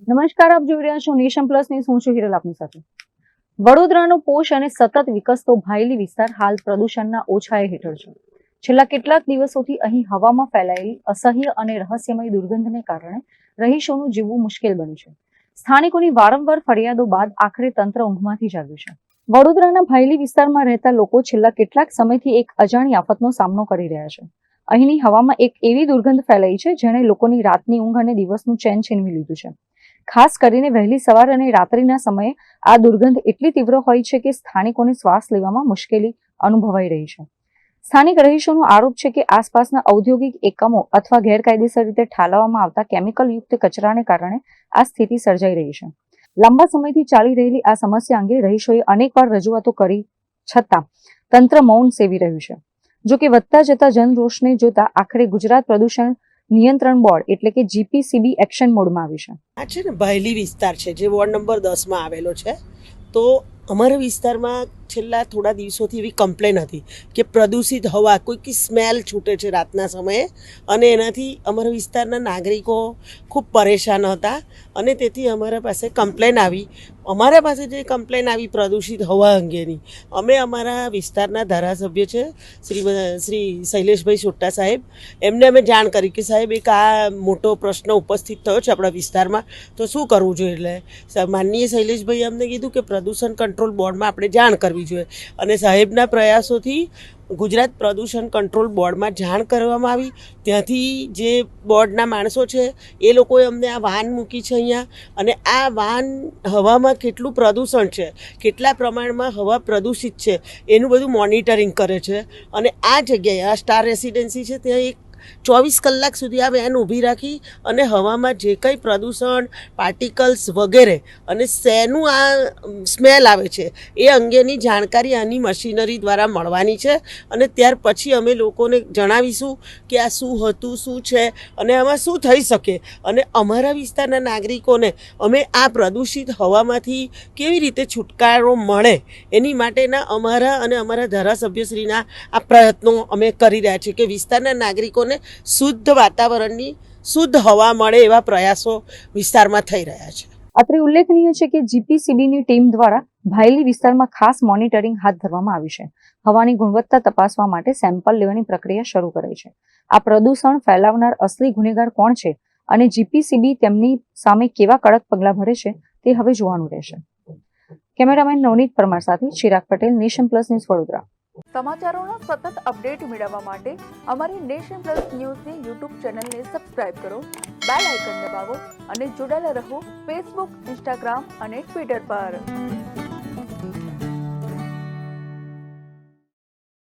નમસ્કાર, આપ જોઈ રહ્યા છો નેશન પ્લસ ન્યૂઝ. હું છું હિરલ આપની સાથે. વડોદરાનો પોષ અને સતત વિકસતો ભાયલી વિસ્તાર હાલ પ્રદૂષણના ઓછાએ હેઠળ છે. છેલ્લા કેટલાક દિવસોથી અહીં હવામાં ફેલાયેલી અસહ્ય અને રહસ્યમય દુર્ગંધને કારણે રહીશોનું જીવવું મુશ્કેલ બન્યું છે. સ્થાનિકોની વારંવાર ફરિયાદો બાદ આખરે તંત્ર ઊંઘમાંથી જાગ્યું છે. વડોદરાના ભાયલી વિસ્તારમાં રહેતા લોકો છેલ્લા કેટલાક સમયથી એક અજાણી આફતનો સામનો કરી રહ્યા છે. અહીંની હવામાં એક એવી દુર્ગંધ ફેલાઈ છે જેણે લોકોની રાતની ઊંઘ અને દિવસનું ચેન છીનવી લીધું છે. ખાસ કરીને વહેલી સવાર અને રાત્રિના સમયે આ દુર્ગંધ એટલી તીવ્ર હોય છે કે સ્થાનિકોને શ્વાસ લેવામાં મુશ્કેલી અનુભવાઈ રહી છે. સ્થાનિક રહીશોનો આરોપ છે કે આસપાસના ઔદ્યોગિક એકમો અથવા ગેરકાયદેસર રીતે ઠાલવવામાં આવતા કેમિકલયુક્ત કચરાને કારણે આ સ્થિતિ સર્જાઈ રહી છે. લાંબા સમયથી ચાલી રહેલી આ સમસ્યા અંગે રહીશોએ અનેકવાર રજૂઆતો કરી છતાં તંત્ર મૌન સેવી રહ્યું છે. જો કે વધતા જતા જનરોષને જોતા આખરે ગુજરાત પ્રદૂષણ નિયંત્રણ બોર્ડ એટલે કે જીપીસીબી એક્શન મોડમાં આવ્યું છે. આ છે ને ભાયલી વિસ્તાર છે જે વોર્ડ નંબર 10 માં આવેલો છે. તો અમારા વિસ્તારમાં છેલ્લા થોડા દિવસોથી એવી કમ્પ્લેન હતી કે પ્રદૂષિત હવા કોઈક સ્મેલ છૂટે છે રાતના સમયે, અને એનાથી અમારા વિસ્તારના નાગરિકો ખૂબ પરેશાન હતા. અને તેથી અમારા પાસે કમ્પ્લેન આવી. અમારા પાસે જે કમ્પ્લેન આવી પ્રદૂષિત હવા અંગેની, અમે અમારા વિસ્તારના ધારાસભ્ય છે શ્રી શૈલેષભાઈ સોટ્ટા સાહેબ, એમને અમે જાણ કરી કે સાહેબ એક આ મોટો પ્રશ્ન ઉપસ્થિત થયો છે આપણા વિસ્તારમાં, તો શું કરવું જોઈએ. એટલે માનનીય શૈલેષભાઈ અમને કીધું કે પ્રદૂષણ કંટ્રોલ બોર્ડમાં આપણે જાણ કરવી જોઈએ. અને સાહેબના પ્રયાસોથી ગુજરાત પ્રદૂષણ કંટ્રોલ બોર્ડમાં જાણ કરવામાં આવી. ત્યાંથી જે બોર્ડના માણસો છે એ લોકોએ અમને આ વાહન મૂકી છે અહીંયા, અને આ વાહન હવામાં કેટલું પ્રદૂષણ છે, કેટલા પ્રમાણમાં હવા પ્રદૂષિત છે એનું બધું મોનિટરિંગ કરે છે. અને આ જગ્યાએ આ સ્ટાર રેસિડેન્સી છે ત્યાં એક 24 કલાક સુધી આ વેન ઊભી રાખી અને હવામાં જે કંઈ પ્રદૂષણ, પાર્ટિકલ્સ વગેરે અને શેનું આ સ્મેલ આવે છે એ અંગેની જાણકારી આની મશીનરી દ્વારા મળવાની છે. અને ત્યાર પછી અમે લોકોને જણાવીશું કે આ શું હતું, શું છે અને આમાં શું થઈ શકે. અને અમારા વિસ્તારના નાગરિકોને અમે આ પ્રદૂષિત હવામાંથી કેવી રીતે છુટકારો મળે એની માટેના અમારા અને અમારા ધારાસભ્યશ્રીના આ પ્રયત્નો અમે કરી રહ્યા છીએ કે વિસ્તારના નાગરિકોને શુદ્ધ વાતાવરણની શુદ્ધ હવા મળે એવા પ્રયાસો વિસ્તારમાં થઈ રહ્યા છે. અત્રે ઉલ્લેખનીય છે કે જીપીસીબીની ટીમ દ્વારા ભાયલી વિસ્તારમાં ખાસ મોનિટરિંગ હાથ ધરવામાં આવ્યું છે. હવાની ગુણવત્તા તપાસવા માટે સેમ્પલ લેવાની પ્રક્રિયા શરૂ કરાઈ છે. આ પ્રદૂષણ ફેલાવનાર અસલી ગુનેગાર કોણ છે અને જીપીસીબી તેમની સામે કેવા કડક પગલાં ભરે છે તે હવે જોવાનું રહેશે. કેમેરામેન નવનીત પરમાર સાથે Chirag Patel, Nation Plus News, Vadodara. સમાચારોના સતત અપડેટ મેળવવા માટે અમારી નેશન પ્લસ ન્યૂઝની યુટ્યુબ ચેનલને સબસ્ક્રાઇબ કરો, બેલ આઇકન દબાવો અને જોડાયેલા રહો ફેસબુક, ઇન્સ્ટાગ્રામ અને ટ્વિટર પર.